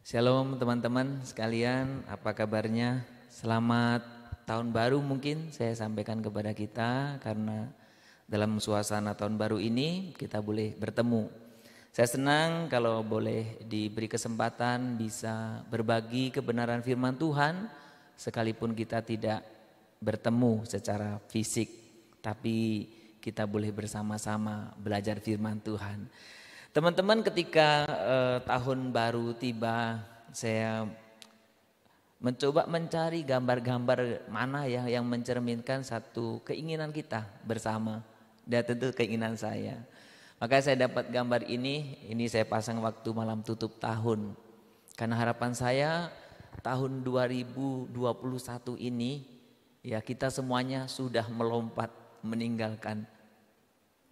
Shalom teman-teman sekalian, apa kabarnya? Selamat tahun baru mungkin saya sampaikan kepada kita karena dalam suasana tahun baru ini kita boleh bertemu. Saya senang kalau boleh diberi kesempatan bisa berbagi kebenaran firman Tuhan sekalipun kita tidak bertemu secara fisik, tapi kita boleh bersama-sama belajar firman Tuhan. Teman-teman, ketika tahun baru tiba, saya mencoba mencari gambar-gambar mana ya yang mencerminkan satu keinginan kita bersama. Dan tentu keinginan saya. Maka saya dapat gambar ini saya pasang waktu malam tutup tahun. Karena harapan saya tahun 2021 ini ya kita semuanya sudah melompat meninggalkan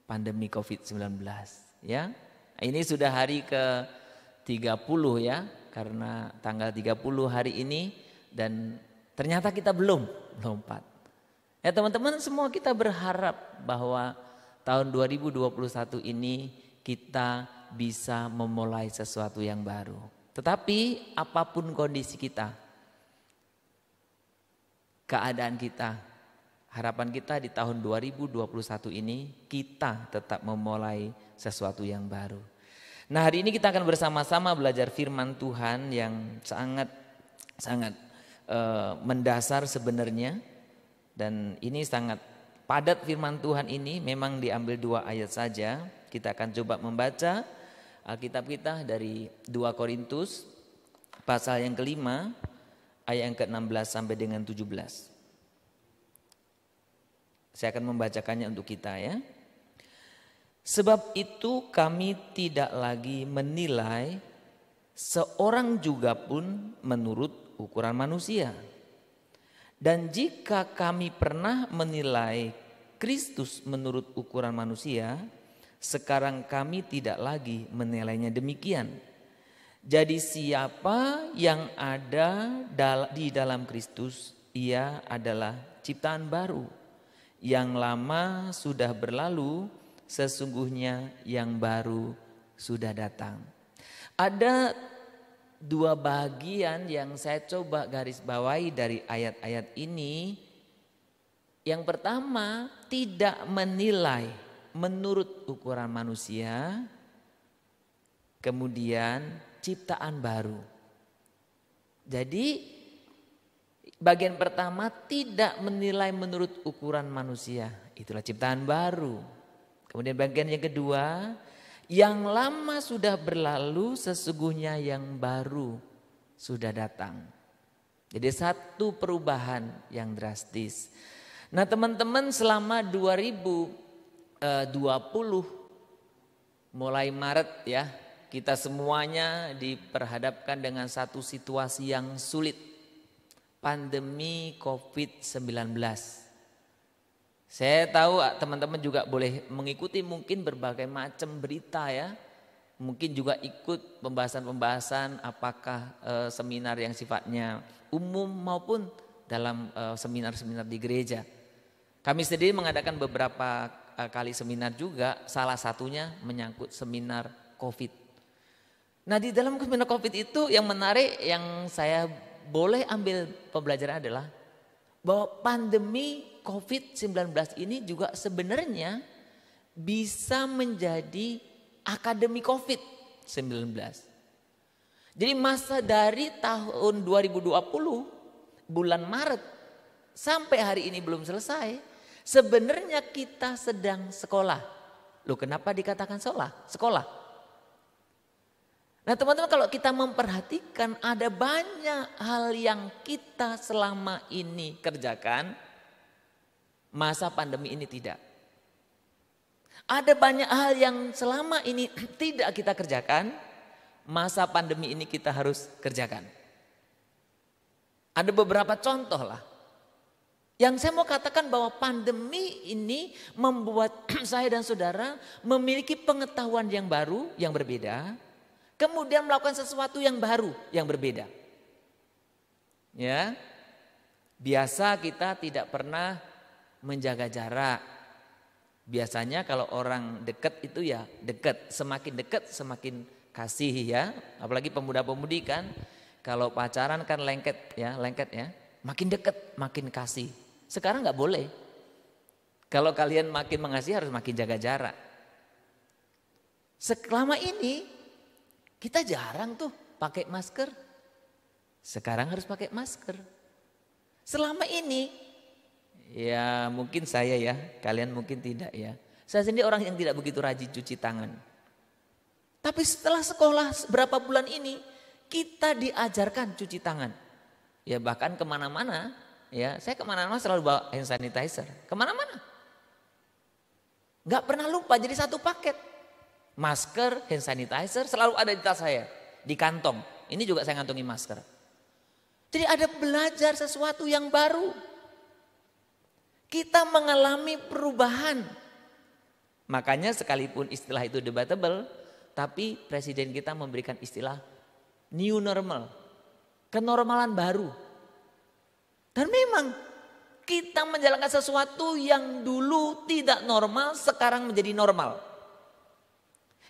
pandemi COVID-19 ya. Ini sudah hari ke-30 ya, karena tanggal 30 hari ini dan ternyata kita belum melompat. Ya teman-teman, semua kita berharap bahwa tahun 2021 ini kita bisa memulai sesuatu yang baru. Tetapi apapun kondisi kita, keadaan kita, harapan kita di tahun 2021 ini kita tetap memulai sesuatu yang baru. Nah, hari ini kita akan bersama-sama belajar firman Tuhan yang sangat mendasar sebenarnya. Dan ini sangat padat firman Tuhan ini, memang diambil 2 ayat saja. Kita akan coba membaca Alkitab kita dari 2 Korintus pasal yang kelima ayat yang ke-16 sampai dengan 17. Saya akan membacakannya untuk kita ya. Sebab itu kami tidak lagi menilai seorang juga pun menurut ukuran manusia. Dan jika kami pernah menilai Kristus menurut ukuran manusia, sekarang kami tidak lagi menilainya demikian. Jadi siapa yang ada di dalam Kristus, ia adalah ciptaan baru. Yang lama sudah berlalu, sesungguhnya yang baru sudah datang. Ada 2 bagian yang saya coba garis bawahi dari ayat-ayat ini. Yang pertama, tidak menilai menurut ukuran manusia. Kemudian ciptaan baru. Jadi bagian pertama, tidak menilai menurut ukuran manusia. Itulah ciptaan baru. Kemudian bagian yang kedua, yang lama sudah berlalu, sesungguhnya yang baru sudah datang. Jadi satu perubahan yang drastis. Nah teman-teman, selama 2020 mulai Maret ya, kita semuanya diperhadapkan dengan satu situasi yang sulit. Pandemi COVID-19. Saya tahu teman-teman juga boleh mengikuti mungkin berbagai macam berita ya. Mungkin juga ikut pembahasan-pembahasan apakah seminar yang sifatnya umum maupun dalam seminar-seminar di gereja. Kami sendiri mengadakan beberapa kali seminar juga, salah satunya menyangkut seminar COVID. Nah di dalam seminar COVID itu yang menarik yang saya boleh ambil pembelajaran adalah bahwa pandemi COVID-19 ini juga sebenarnya bisa menjadi akademi COVID-19. Jadi masa dari tahun 2020 bulan Maret sampai hari ini belum selesai, sebenarnya kita sedang sekolah. Loh, kenapa dikatakan sekolah? Nah teman-teman, kalau kita memperhatikan ada banyak hal yang kita selama ini kerjakan, masa pandemi ini tidak. Ada banyak hal yang selama ini tidak kita kerjakan, masa pandemi ini kita harus kerjakan. Ada beberapa contoh lah. Yang saya mau katakan bahwa pandemi ini membuat saya dan saudara memiliki pengetahuan yang baru, yang berbeda. Kemudian melakukan sesuatu yang baru, yang berbeda. Ya, biasa kita tidak pernah menjaga jarak. Biasanya kalau orang dekat itu ya dekat, semakin kasih ya. Apalagi pemuda-pemudi kan, kalau pacaran kan lengket ya. Makin deket makin kasih. Sekarang nggak boleh. Kalau kalian makin mengasihi harus makin jaga jarak. Selama ini kita jarang tuh pakai masker. Sekarang harus pakai masker. Selama ini ya mungkin saya ya, kalian mungkin tidak ya. Saya sendiri orang yang tidak begitu rajin cuci tangan. Tapi setelah sekolah berapa bulan ini kita diajarkan cuci tangan. Ya bahkan kemana-mana ya, saya kemana-mana selalu bawa hand sanitizer. Kemana-mana. Gak pernah lupa, jadi satu paket. Masker, hand sanitizer selalu ada di tas saya. Di kantong, ini juga saya ngantongi masker. Jadi ada belajar sesuatu yang baru. Kita mengalami perubahan. Makanya sekalipun istilah itu debatable, tapi presiden kita memberikan istilah new normal. Kenormalan baru. Dan memang kita menjalankan sesuatu yang dulu tidak normal, sekarang menjadi normal.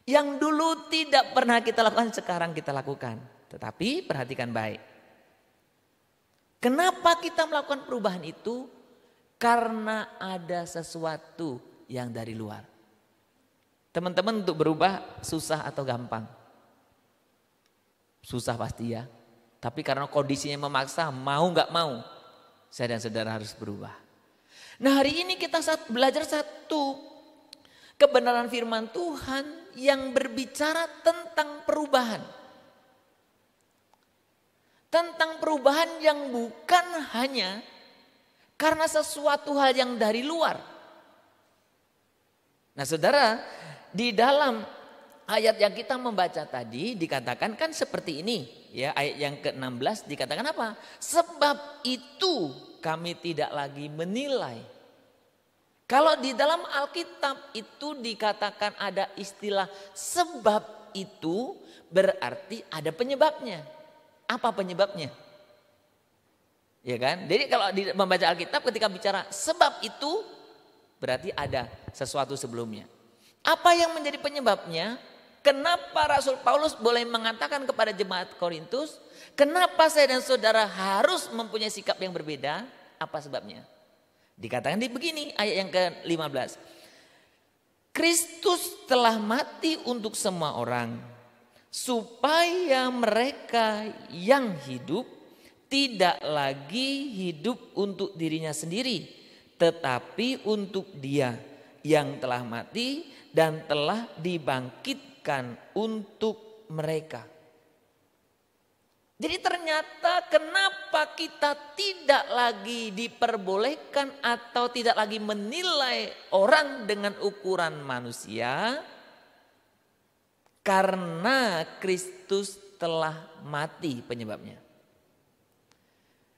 Yang dulu tidak pernah kita lakukan, sekarang kita lakukan. Tetapi perhatikan baik. Kenapa kita melakukan perubahan itu? Karena ada sesuatu yang dari luar. Teman-teman untuk berubah susah atau gampang? Susah pasti ya. Tapi karena kondisinya memaksa, mau gak mau, saya dan saudara harus berubah. Nah hari ini kita belajar satu kebenaran firman Tuhan yang berbicara tentang perubahan. Tentang perubahan yang bukan hanya karena sesuatu hal yang dari luar. Nah saudara, di dalam ayat yang kita membaca tadi dikatakan kan seperti ini. Ya, ayat yang ke-16 dikatakan apa? Sebab itu kami tidak lagi menilai. Kalau di dalam Alkitab itu dikatakan ada istilah sebab itu berarti ada penyebabnya. Apa penyebabnya? Ya kan? Jadi kalau membaca Alkitab ketika bicara sebab itu berarti ada sesuatu sebelumnya. Apa yang menjadi penyebabnya? Kenapa Rasul Paulus boleh mengatakan kepada jemaat Korintus, kenapa saya dan saudara harus mempunyai sikap yang berbeda? Apa sebabnya? Dikatakan begini ayat yang ke-15. Kristus telah mati untuk semua orang supaya mereka yang hidup tidak lagi hidup untuk dirinya sendiri, tetapi untuk Dia yang telah mati dan telah dibangkitkan untuk mereka. Jadi ternyata kenapa kita tidak lagi diperbolehkan atau tidak lagi menilai orang dengan ukuran manusia? Karena Kristus telah mati penyebabnya.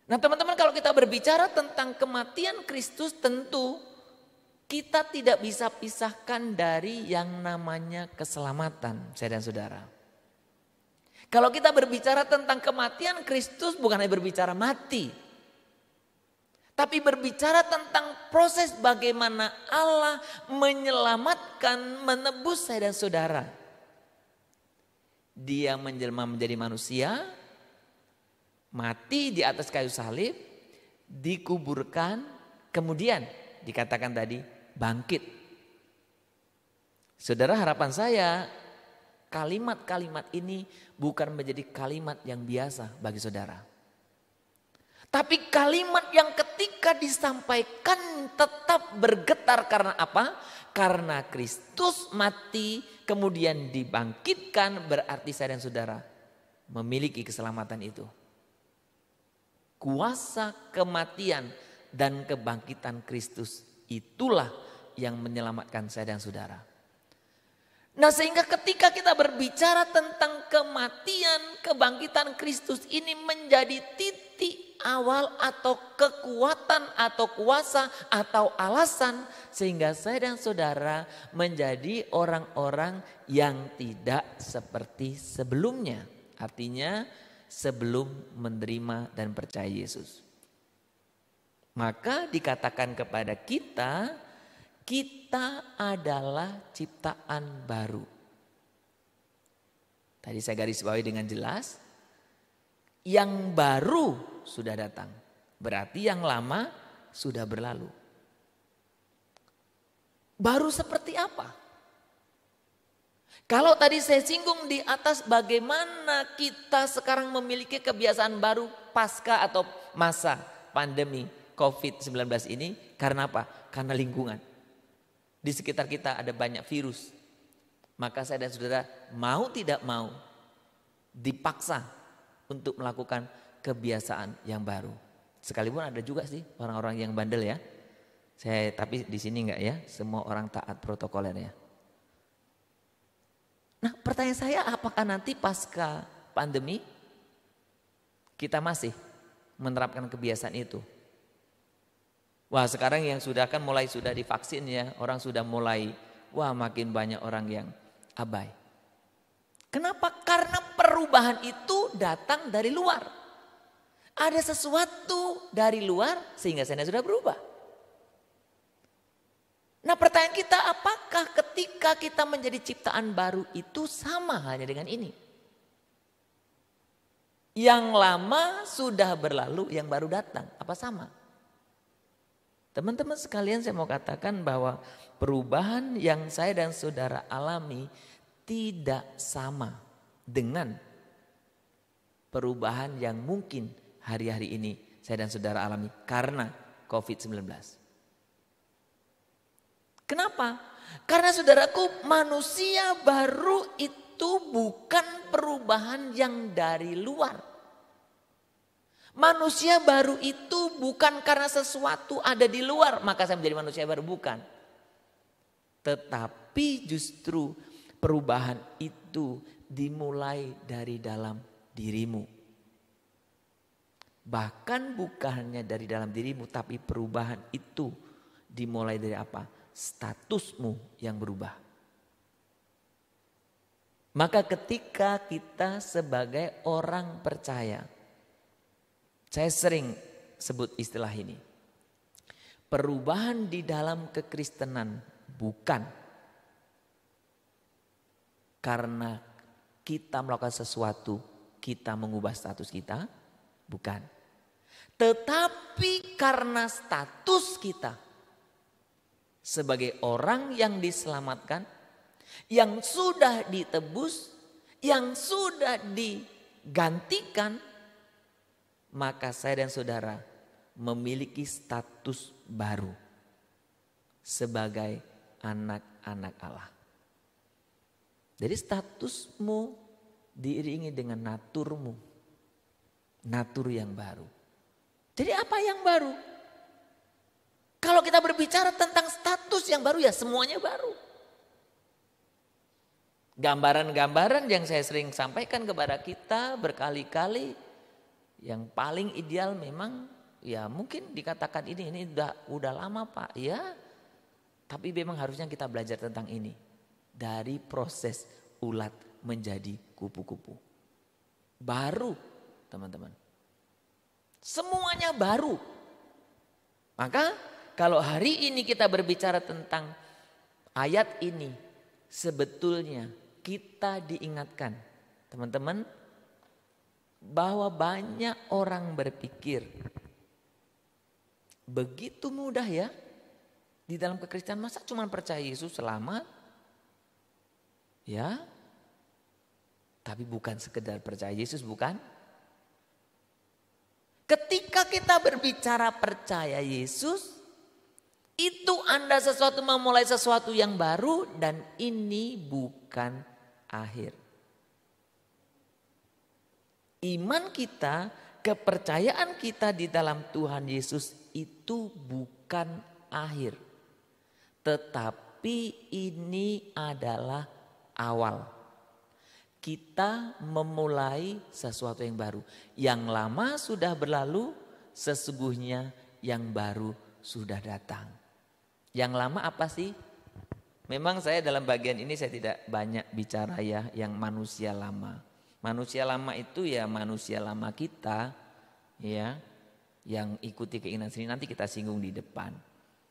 Nah teman-teman, kalau kita berbicara tentang kematian Kristus, tentu kita tidak bisa pisahkan dari yang namanya keselamatan, saya dan saudara. Kalau kita berbicara tentang kematian Kristus, bukan hanya berbicara mati, tapi berbicara tentang proses bagaimana Allah menyelamatkan, menebus saya dan saudara. Dia menjelma menjadi manusia, mati di atas kayu salib, dikuburkan, kemudian dikatakan tadi bangkit. Saudara, harapan saya kalimat-kalimat ini bukan menjadi kalimat yang biasa bagi saudara. Tapi kalimat yang ketika disampaikan tetap bergetar karena apa? Karena Kristus mati kemudian dibangkitkan, berarti saya dan saudara memiliki keselamatan itu. Kuasa kematian dan kebangkitan Kristus itulah yang menyelamatkan saya dan saudara. Nah sehingga ketika kita berbicara tentang kematian, kebangkitan Kristus ini menjadi titik awal atau kekuatan atau kuasa atau alasan sehingga saya dan saudara menjadi orang-orang yang tidak seperti sebelumnya. Artinya sebelum menerima dan percaya Yesus. Maka dikatakan kepada kita, kita adalah ciptaan baru. Tadi saya garis bawahi dengan jelas. Yang baru sudah datang. Berarti yang lama sudah berlalu. Baru seperti apa? Kalau tadi saya singgung di atas bagaimana kita sekarang memiliki kebiasaan baru pasca atau masa pandemi COVID-19 ini. Karena apa? Karena lingkungan. Di sekitar kita ada banyak virus. Maka saya dan saudara mau tidak mau dipaksa untuk melakukan kebiasaan yang baru. Sekalipun ada juga sih orang-orang yang bandel ya. Tapi di sini enggak ya, semua orang taat protokoler ya. Nah, pertanyaan saya, apakah nanti pasca pandemi kita masih menerapkan kebiasaan itu? Wah, sekarang yang sudah divaksin ya, orang sudah mulai makin banyak orang yang abai. Kenapa? Karena perubahan itu datang dari luar. Ada sesuatu dari luar sehingga saya sudah berubah. Nah, pertanyaan kita, apakah ketika kita menjadi ciptaan baru itu sama halnya dengan ini? Yang lama sudah berlalu, yang baru datang. Apa sama? Teman-teman sekalian, saya mau katakan bahwa perubahan yang saya dan saudara alami tidak sama dengan perubahan yang mungkin hari-hari ini saya dan saudara alami karena COVID-19. Kenapa? Karena saudaraku, manusia baru itu bukan perubahan yang dari luar. Manusia baru itu bukan karena sesuatu ada di luar maka saya menjadi manusia baru, bukan. Tetapi justru perubahan itu dimulai dari dalam dirimu. Bahkan bukan hanya dari dalam dirimu, tapi perubahan itu dimulai dari apa? Statusmu yang berubah. Maka ketika kita sebagai orang percaya, saya sering sebut istilah ini. Perubahan di dalam kekristenan bukan karena kita melakukan sesuatu, kita mengubah status kita, bukan. Tetapi karena status kita sebagai orang yang diselamatkan, yang sudah ditebus, yang sudah digantikan, maka saya dan saudara memiliki status baru sebagai anak-anak Allah. Jadi statusmu diiringi dengan naturmu, natur yang baru. Jadi apa yang baru? Kalau kita berbicara tentang status yang baru, ya semuanya baru. Gambaran-gambaran yang saya sering sampaikan kepada kita berkali-kali, yang paling ideal memang ya mungkin dikatakan ini udah lama Pak, ya. Tapi memang harusnya kita belajar tentang ini dari proses ulat menjadi kupu-kupu. Baru, teman-teman. Semuanya baru. Maka kalau hari ini kita berbicara tentang ayat ini, sebetulnya kita diingatkan, teman-teman, bahwa banyak orang berpikir begitu mudah ya di dalam kekristenan, masa cuma percaya Yesus selamat? Ya, tapi bukan sekedar percaya Yesus, bukan? Ketika kita berbicara percaya Yesus, itu Anda memulai sesuatu yang baru dan ini bukan akhir. Iman kita, kepercayaan kita di dalam Tuhan Yesus itu bukan akhir. Tetapi ini adalah awal. Kita memulai sesuatu yang baru. Yang lama sudah berlalu, sesungguhnya yang baru sudah datang. Yang lama apa sih? Memang saya dalam bagian ini saya tidak banyak bicara ya yang manusia lama. Manusia lama itu ya manusia lama kita ya yang ikuti keinginan sendiri, nanti kita singgung di depan.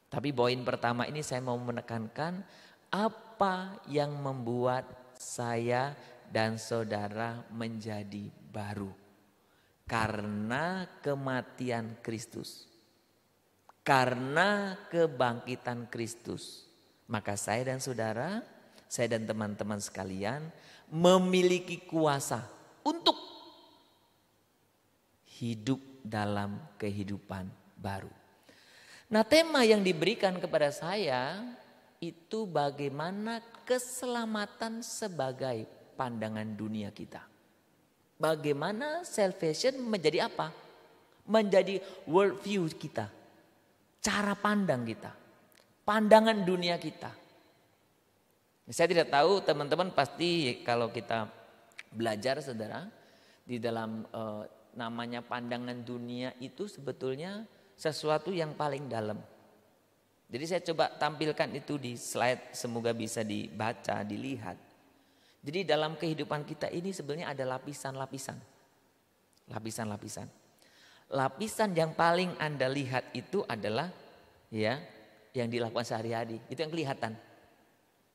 Tapi poin pertama ini saya mau menekankan apa yang membuat saya dan saudara menjadi baru. Karena kematian Kristus. Karena kebangkitan Kristus. Maka saya dan saudara, saya dan teman-teman sekalian memiliki kuasa untuk hidup dalam kehidupan baru. Nah, tema yang diberikan kepada saya itu bagaimana keselamatan sebagai pandangan dunia kita. Bagaimana salvation menjadi apa? Menjadi world view kita. Cara pandang kita. Pandangan dunia kita. Saya tidak tahu teman-teman pasti kalau kita belajar saudara. Di dalam namanya pandangan dunia itu sebetulnya sesuatu yang paling dalam. Jadi saya coba tampilkan itu di slide, semoga bisa dibaca, dilihat. Jadi dalam kehidupan kita ini sebenarnya ada lapisan-lapisan. Lapisan-lapisan. Lapisan yang paling Anda lihat itu adalah ya yang dilakukan sehari-hari. Itu yang kelihatan.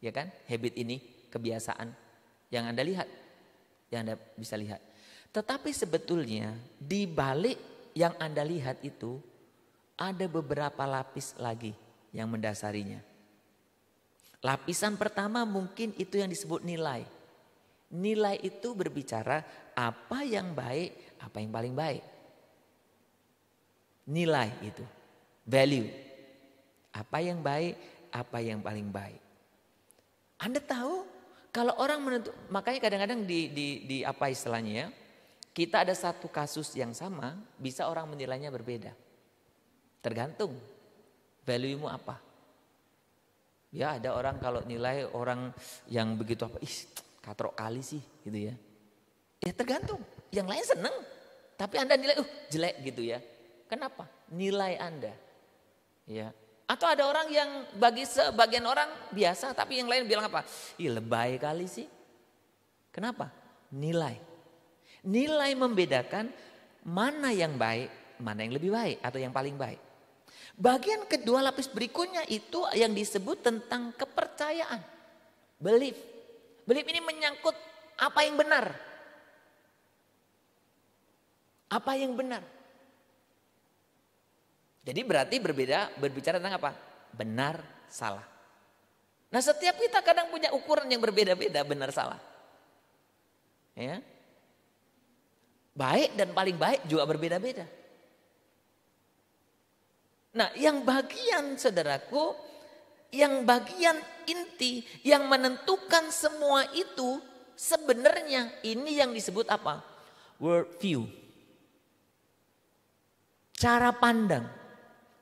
Ya kan? Habit ini, kebiasaan yang Anda lihat. Yang Anda bisa lihat. Tetapi sebetulnya di balik yang Anda lihat itu ada beberapa lapis lagi yang mendasarinya. Lapisan pertama mungkin itu yang disebut nilai. Nilai itu berbicara apa yang baik, apa yang paling baik. Nilai itu, value. Apa yang baik, apa yang paling baik. Anda tahu kalau orang menentukan, makanya kadang-kadang di apa istilahnya ya, kita ada satu kasus yang sama, bisa orang menilainya berbeda. Tergantung value-mu apa. Ya ada orang kalau nilai orang yang begitu apa, katrok kali sih gitu ya. Ya tergantung, yang lain seneng. Tapi Anda nilai, jelek gitu ya. Kenapa? Nilai Anda. Ya. Atau ada orang yang bagi sebagian orang biasa, tapi yang lain bilang apa? Lebay kali sih. Kenapa? Nilai. Nilai membedakan mana yang baik, mana yang lebih baik atau yang paling baik. Bagian kedua lapis berikutnya itu yang disebut tentang kepercayaan. Belief. Belief ini menyangkut apa yang benar. Apa yang benar. Jadi berarti berbicara tentang apa? Benar, salah. Nah setiap kita kadang punya ukuran yang berbeda-beda benar salah. Ya. Baik dan paling baik juga berbeda-beda. Nah yang bagian saudaraku, yang bagian inti yang menentukan semua itu sebenarnya ini yang disebut apa? World view. Cara pandang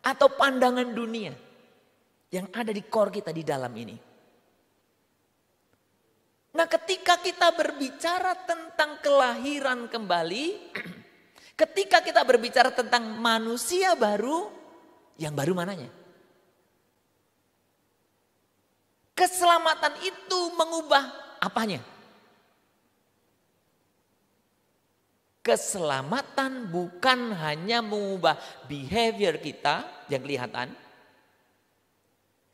atau pandangan dunia yang ada di core kita di dalam ini. Nah ketika kita berbicara tentang kelahiran kembali, ketika kita berbicara tentang manusia baru, yang baru mananya? Keselamatan itu mengubah apanya? Keselamatan bukan hanya mengubah behavior kita yang kelihatan.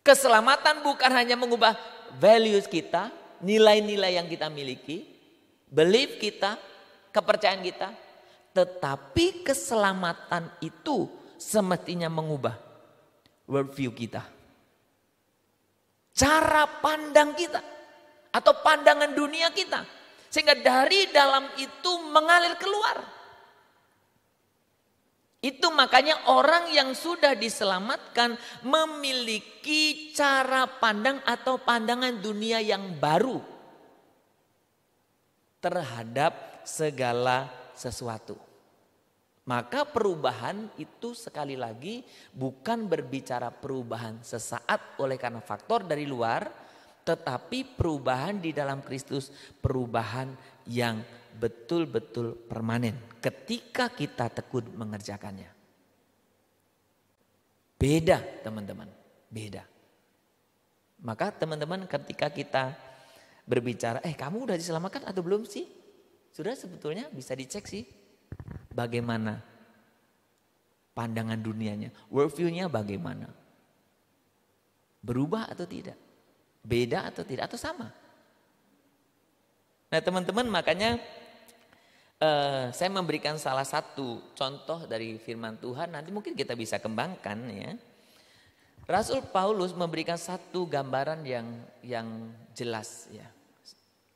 Keselamatan bukan hanya mengubah values kita, nilai-nilai yang kita miliki, belief kita, kepercayaan kita. Tetapi keselamatan itu semestinya mengubah worldview kita. Cara pandang kita atau pandangan dunia kita. Sehingga dari dalam itu mengalir keluar. Itu makanya orang yang sudah diselamatkan memiliki cara pandang atau pandangan dunia yang baru terhadap segala sesuatu. Maka perubahan itu sekali lagi bukan berbicara perubahan sesaat oleh karena faktor dari luar. Tetapi perubahan di dalam Kristus, perubahan yang betul-betul permanen ketika kita tekun mengerjakannya. Beda teman-teman, beda. Maka teman-teman ketika kita berbicara, kamu udah diselamatkan atau belum sih? Sudah sebetulnya bisa dicek sih bagaimana pandangan dunianya, worldview-nya bagaimana. Berubah atau tidak? Beda atau tidak? Atau sama? Nah teman-teman, makanya saya memberikan salah satu contoh dari firman Tuhan, nanti mungkin kita bisa kembangkan ya. Rasul Paulus memberikan satu gambaran yang jelas ya.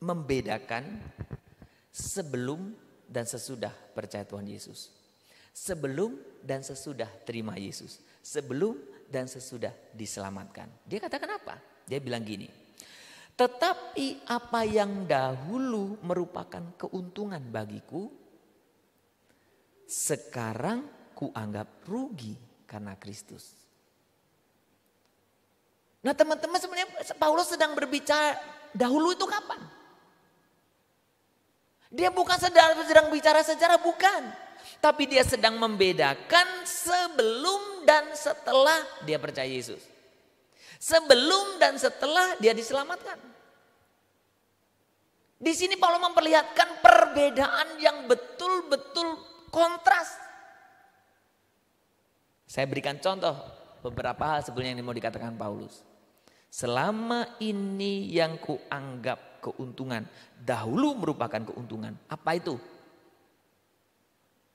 Membedakan sebelum dan sesudah percaya Tuhan Yesus. Sebelum dan sesudah terima Yesus. Sebelum dan sesudah diselamatkan. Dia katakan apa? Dia bilang gini. Tetapi apa yang dahulu merupakan keuntungan bagiku, sekarang kuanggap rugi karena Kristus. Nah teman-teman, sebenarnya Paulus sedang berbicara dahulu itu kapan? Dia bukan sedang bicara sejarah, bukan. Tapi dia sedang membedakan sebelum dan setelah dia percaya Yesus. Sebelum dan setelah dia diselamatkan. Di sini Paulus memperlihatkan perbedaan yang betul-betul kontras. Saya berikan contoh beberapa hal sebelumnya yang mau dikatakan Paulus. Selama ini yang kuanggap keuntungan, dahulu merupakan keuntungan. Apa itu?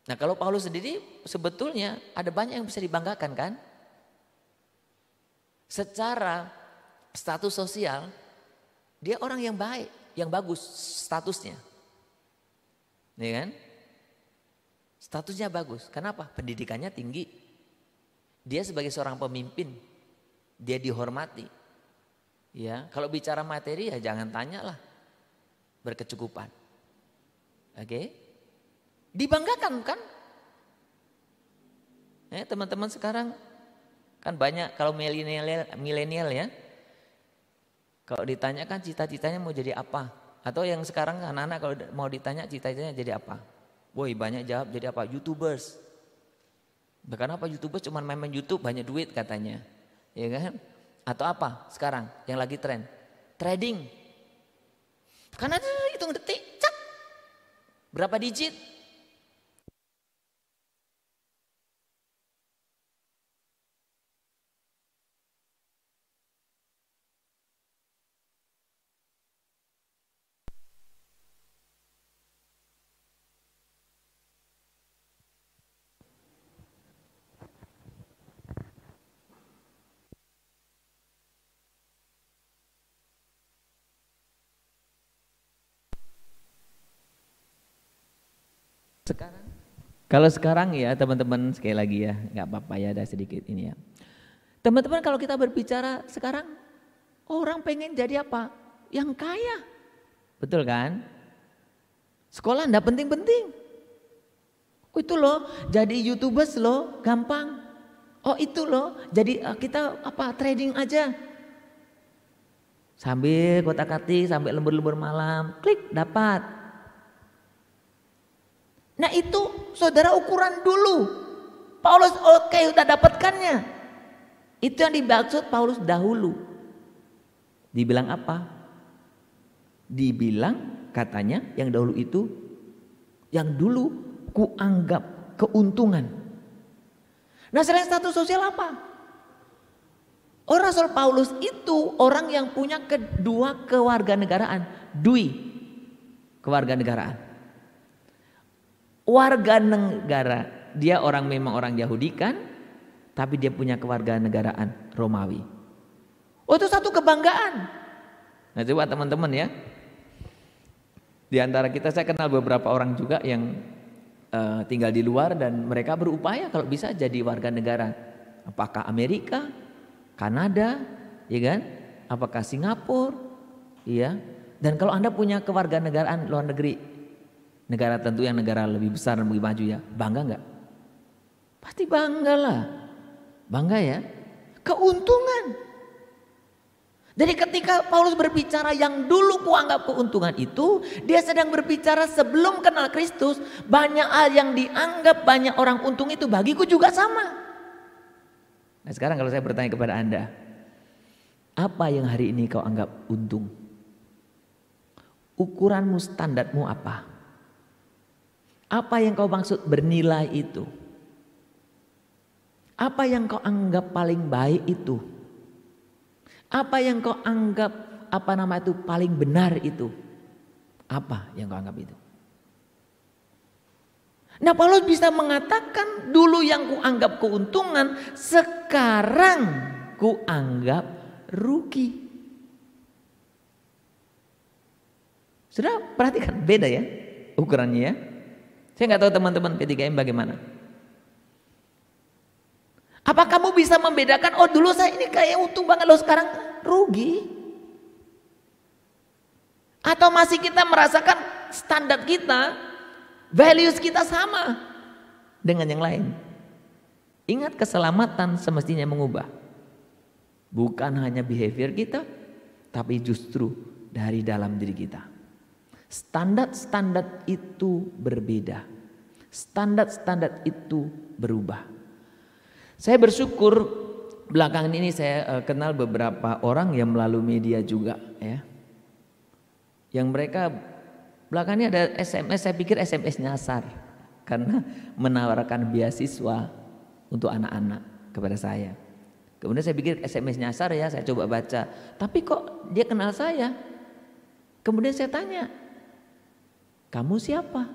Nah kalau Paulus sendiri sebetulnya ada banyak yang bisa dibanggakan kan? Secara status sosial, dia orang yang baik, yang bagus statusnya. Ya kan? Statusnya bagus. Kenapa? Pendidikannya tinggi. Dia sebagai seorang pemimpin, dia dihormati. Ya, kalau bicara materi ya jangan tanya lah. Berkecukupan. Oke? Dibanggakan kan? Teman-teman sekarang kan banyak kalau milenial ya. Kalau ditanyakan cita-citanya mau jadi apa? Atau yang sekarang anak-anak kalau mau ditanya cita-citanya jadi apa? Woi banyak jawab jadi apa? YouTubers. Bahkan apa YouTubers cuma main YouTube banyak duit katanya. Ya kan? Atau apa sekarang yang lagi tren? Trading. Karena hitung detik, cak. Berapa digit? Sekarang, kalau sekarang ya teman-teman sekali lagi ya, nggak apa-apa ya ada sedikit ini ya. Teman-teman kalau kita berbicara sekarang, orang pengen jadi apa? Yang kaya, betul kan? Sekolah enggak penting-penting. Oh itu loh, jadi YouTubers loh, gampang. Oh itu loh, jadi kita apa trading aja. Sambil kotak-katik, sampai lembur-lembur malam, klik dapat. Nah itu saudara ukuran dulu. Paulus oke, udah dapatkannya. Itu yang dimaksud Paulus dahulu. Dibilang apa? Dibilang katanya yang dahulu itu, yang dulu kuanggap keuntungan. Nah selain status sosial apa? Orang Rasul Paulus itu orang yang punya kedua kewarganegaraan. Dui, kewarganegaraan. Warga negara, dia memang orang Yahudi kan, tapi dia punya kewarganegaraan Romawi. Oh itu satu kebanggaan. Nah coba teman-teman ya, di antara kita saya kenal beberapa orang juga yang tinggal di luar dan mereka berupaya kalau bisa jadi warga negara. Apakah Amerika, Kanada, ya kan? Apakah Singapura, ya? Dan kalau Anda punya kewarganegaraan luar negeri, negara tentu yang negara lebih besar dan lebih maju ya, bangga nggak? Pasti bangga lah, bangga ya. Keuntungan. Jadi ketika Paulus berbicara yang dulu kuanggap keuntungan itu, dia sedang berbicara sebelum kenal Kristus. Banyak hal yang dianggap banyak orang untung itu bagiku juga sama. Nah sekarang kalau saya bertanya kepada Anda, apa yang hari ini kau anggap untung? Ukuranmu, standarmu apa? Apa yang kau maksud bernilai itu? Apa yang kau anggap paling baik itu? Apa yang kau anggap paling benar itu? Apa yang kau anggap itu? Nah, Paulus bisa mengatakan dulu yang kuanggap keuntungan, sekarang kuanggap rugi. Sudah perhatikan, beda ya ukurannya ya. Saya nggak tahu teman-teman P3M bagaimana. Apa kamu bisa membedakan, oh dulu saya ini kayak untung banget, loh sekarang rugi? Atau masih kita merasakan standar kita, values kita sama dengan yang lain? Ingat, keselamatan semestinya mengubah. Bukan hanya behavior kita, tapi justru dari dalam diri kita. Standar-standar itu berbeda. Standar-standar itu berubah. Saya bersyukur belakangan ini saya kenal beberapa orang yang melalui media juga ya. Yang mereka belakangnya ada SMS, saya pikir SMS nyasar karena menawarkan beasiswa untuk anak-anak kepada saya. Kemudian saya pikir SMS nyasar ya, saya coba baca. Tapi kok dia kenal saya? Kemudian saya tanya, kamu siapa?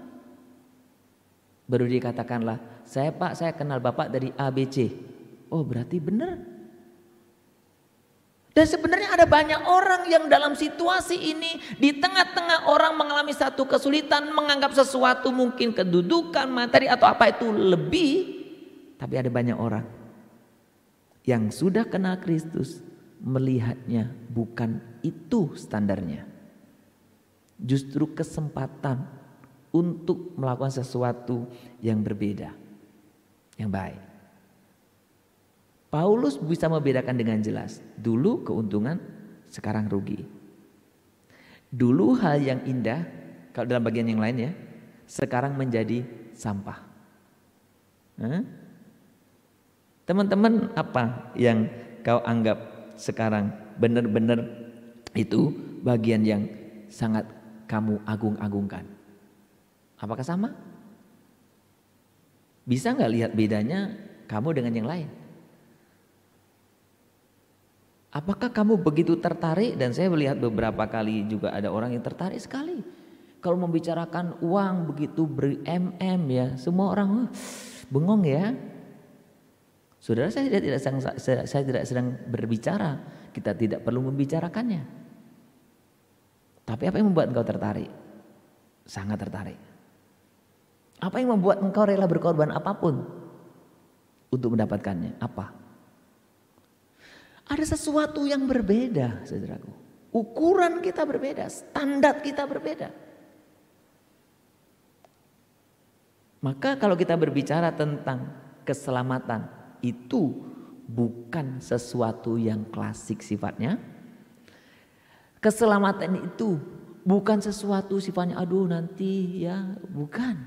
Baru dikatakanlah, saya Pak, saya kenal Bapak dari ABC. Oh berarti benar. Dan sebenarnya ada banyak orang yang dalam situasi ini, di tengah-tengah orang mengalami satu kesulitan, menganggap sesuatu mungkin kedudukan, materi atau apa itu lebih. Tapi ada banyak orang yang sudah kenal Kristus, melihatnya bukan itu standarnya. Justru kesempatan untuk melakukan sesuatu yang berbeda, yang baik. Paulus bisa membedakan dengan jelas. Dulu keuntungan, sekarang rugi. Dulu hal yang indah, kalau dalam bagian yang lain ya, sekarang menjadi sampah. Teman-teman, apa yang kau anggap sekarang benar-benar itu bagian yang sangat kamu agung-agungkan? Apakah sama? Bisa nggak lihat bedanya kamu dengan yang lain? Apakah kamu begitu tertarik? Dan saya melihat beberapa kali juga ada orang yang tertarik sekali. Kalau membicarakan uang begitu ber-MM ya, semua orang bengong ya. Saudara, saya tidak sedang berbicara, kita tidak perlu membicarakannya. Tapi apa yang membuat engkau tertarik? Sangat tertarik. Apa yang membuat engkau rela berkorban apapun untuk mendapatkannya? Apa? Ada sesuatu yang berbeda, saudaraku. Ukuran kita berbeda, standar kita berbeda. Maka kalau kita berbicara tentang keselamatan, itu bukan sesuatu yang klasik sifatnya. Keselamatan itu bukan sesuatu sifatnya aduh nanti ya, bukan.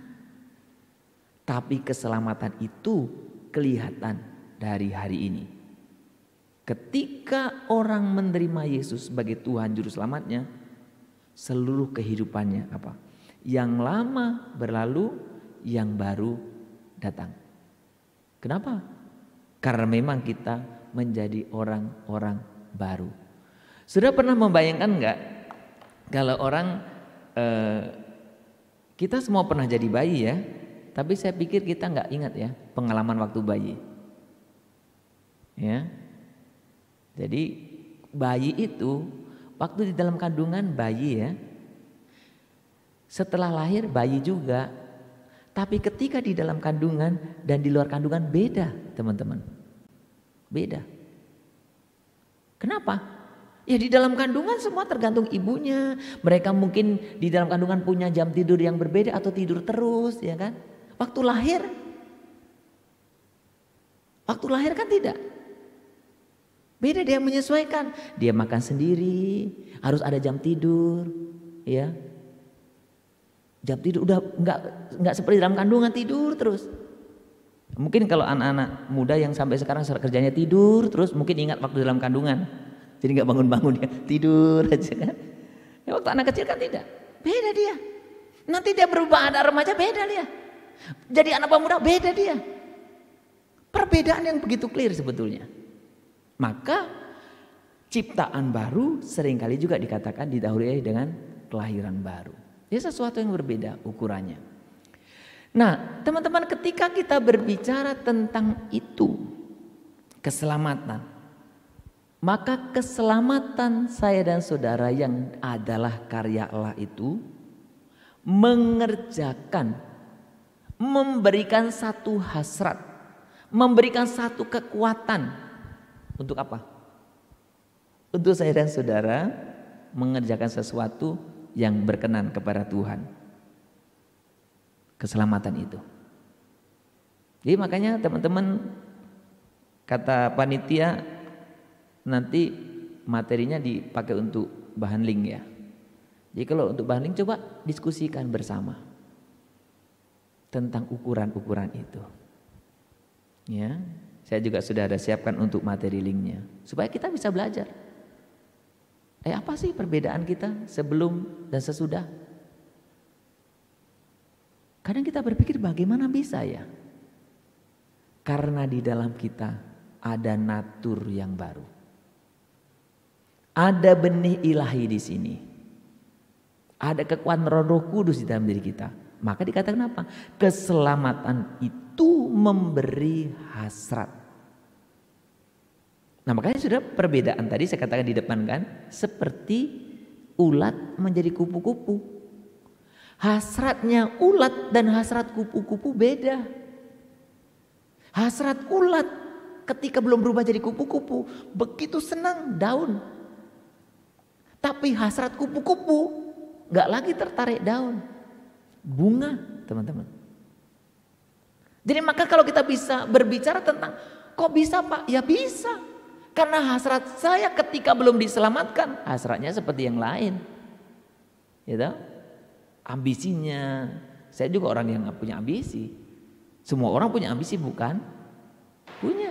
Tapi keselamatan itu kelihatan dari hari ini. Ketika orang menerima Yesus sebagai Tuhan Juru Selamatnya, seluruh kehidupannya apa? Yang lama berlalu, yang baru datang. Kenapa? Karena memang kita menjadi orang-orang baru. Sudah pernah membayangkan enggak kalau orang kita semua pernah jadi bayi ya, tapi saya pikir kita enggak ingat ya pengalaman waktu bayi. Ya. Jadi bayi itu waktu di dalam kandungan bayi ya. Setelah lahir bayi juga. Tapi ketika di dalam kandungan dan di luar kandungan beda, teman-teman. Beda. Kenapa? Ya di dalam kandungan semua tergantung ibunya. Mereka mungkin di dalam kandungan punya jam tidur yang berbeda atau tidur terus, ya kan? Waktu lahir kan tidak. Beda, dia menyesuaikan. Dia makan sendiri, harus ada jam tidur, ya. Jam tidur udah enggak seperti dalam kandungan tidur terus. Mungkin kalau anak-anak muda yang sampai sekarang kerjanya tidur terus, mungkin ingat waktu dalam kandungan. Jadi enggak bangun-bangun, dia tidur aja kan. Ya, waktu anak kecil kan tidak. Beda dia. Nanti dia berubah ada remaja, beda dia. Jadi anak pemuda beda dia. Perbedaan yang begitu clear sebetulnya. Maka ciptaan baru seringkali juga dikatakan didahului dengan kelahiran baru. Ya sesuatu yang berbeda ukurannya. Nah teman-teman, ketika kita berbicara tentang itu, keselamatan, maka keselamatan saya dan saudara yang adalah karya Allah itu mengerjakan, memberikan satu hasrat, memberikan satu kekuatan. Untuk apa? Untuk saya dan saudara mengerjakan sesuatu yang berkenan kepada Tuhan. Keselamatan itu. Jadi makanya teman-teman, kata panitia, nanti materinya dipakai untuk bahan link ya. Jadi kalau untuk bahan link coba diskusikan bersama tentang ukuran-ukuran itu. Ya, saya juga sudah ada siapkan untuk materi linknya supaya kita bisa belajar. Apa sih perbedaan kita sebelum dan sesudah? Kadang kita berpikir bagaimana bisa ya? Karena di dalam kita ada natur yang baru. Ada benih ilahi di sini. Ada kekuatan Roh Kudus di dalam diri kita. Maka dikatakan apa? Keselamatan itu memberi hasrat. Nah makanya sudah perbedaan tadi saya katakan di depan kan, seperti ulat menjadi kupu-kupu. Hasratnya ulat dan hasrat kupu-kupu beda. Hasrat ulat ketika belum berubah jadi kupu-kupu begitu senang daun. Tapi hasrat kupu-kupu gak lagi tertarik daun, bunga teman-teman. Jadi maka kalau kita bisa berbicara tentang kok bisa Pak? Ya bisa. Karena hasrat saya ketika belum diselamatkan, hasratnya seperti yang lain. Gitu? Ambisinya, saya juga orang yang gak punya ambisi. Semua orang punya ambisi bukan? Punya.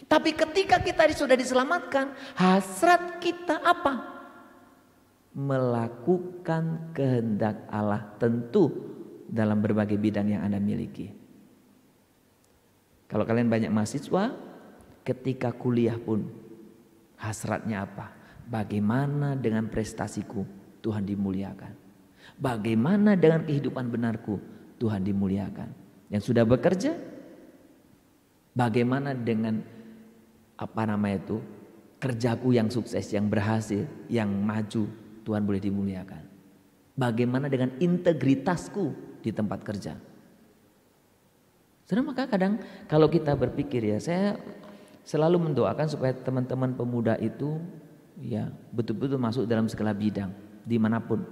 Tapi ketika kita sudah diselamatkan, hasrat kita apa? Melakukan kehendak Allah, tentu dalam berbagai bidang yang Anda miliki. Kalau kalian banyak mahasiswa, ketika kuliah pun hasratnya apa? Bagaimana dengan prestasiku Tuhan dimuliakan? Bagaimana dengan kehidupan benarku Tuhan dimuliakan? Yang sudah bekerja, bagaimana dengan kerjaku yang sukses, yang berhasil, yang maju, Tuhan boleh dimuliakan. Bagaimana dengan integritasku di tempat kerja? Saudara, maka kadang kalau kita berpikir ya, saya selalu mendoakan supaya teman-teman pemuda itu ya betul-betul masuk dalam segala bidang dimanapun.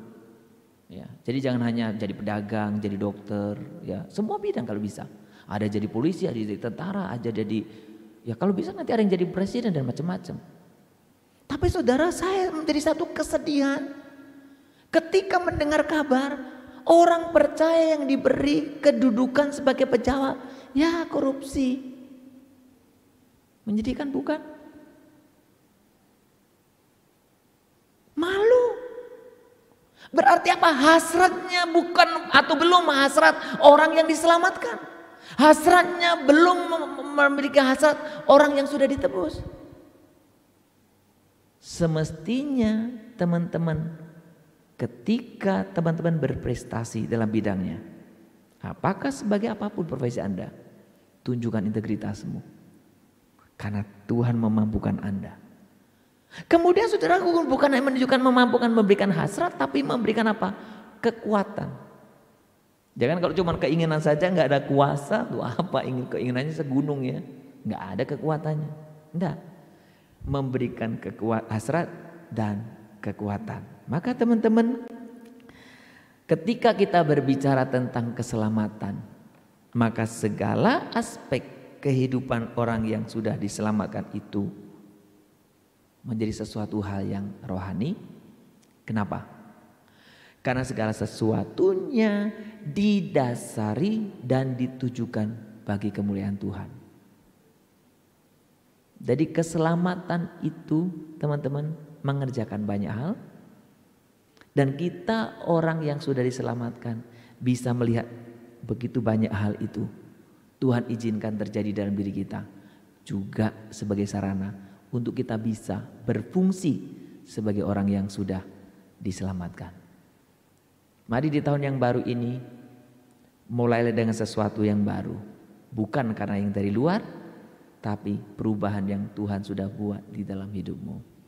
Ya, jadi jangan hanya jadi pedagang, jadi dokter, ya semua bidang kalau bisa. Ada jadi polisi, ada jadi tentara, ada jadi ya kalau bisa nanti ada yang jadi presiden dan macam-macam. Tapi saudara, saya menjadi satu kesedihan ketika mendengar kabar orang percaya yang diberi kedudukan sebagai pejabat ya korupsi. Menyedihkan bukan? Malu. Berarti apa? Hasratnya bukan atau belum hasrat orang yang diselamatkan. Hasratnya belum memiliki hasrat orang yang sudah ditebus. Semestinya teman-teman, ketika teman-teman berprestasi dalam bidangnya, apakah sebagai apapun profesi Anda, tunjukkan integritasmu. Karena Tuhan memampukan Anda. Kemudian saudara, bukan hanya menunjukkan memampukan memberikan hasrat, tapi memberikan apa? Kekuatan. Jangan kalau cuma keinginan saja nggak ada kuasa, tuh apa keinginannya segunung ya, nggak ada kekuatannya. Enggak. Memberikan hasrat dan kekuatan. Maka teman-teman, ketika kita berbicara tentang keselamatan, maka segala aspek kehidupan orang yang sudah diselamatkan itu menjadi sesuatu hal yang rohani. Kenapa? Karena segala sesuatunya didasari dan ditujukan bagi kemuliaan Tuhan. Jadi keselamatan itu teman-teman mengerjakan banyak hal. Dan kita orang yang sudah diselamatkan bisa melihat begitu banyak hal itu. Tuhan izinkan terjadi dalam diri kita. Juga sebagai sarana untuk kita bisa berfungsi sebagai orang yang sudah diselamatkan. Mari di tahun yang baru ini mulailah dengan sesuatu yang baru. Bukan karena yang dari luar, tapi perubahan yang Tuhan sudah buat di dalam hidupmu.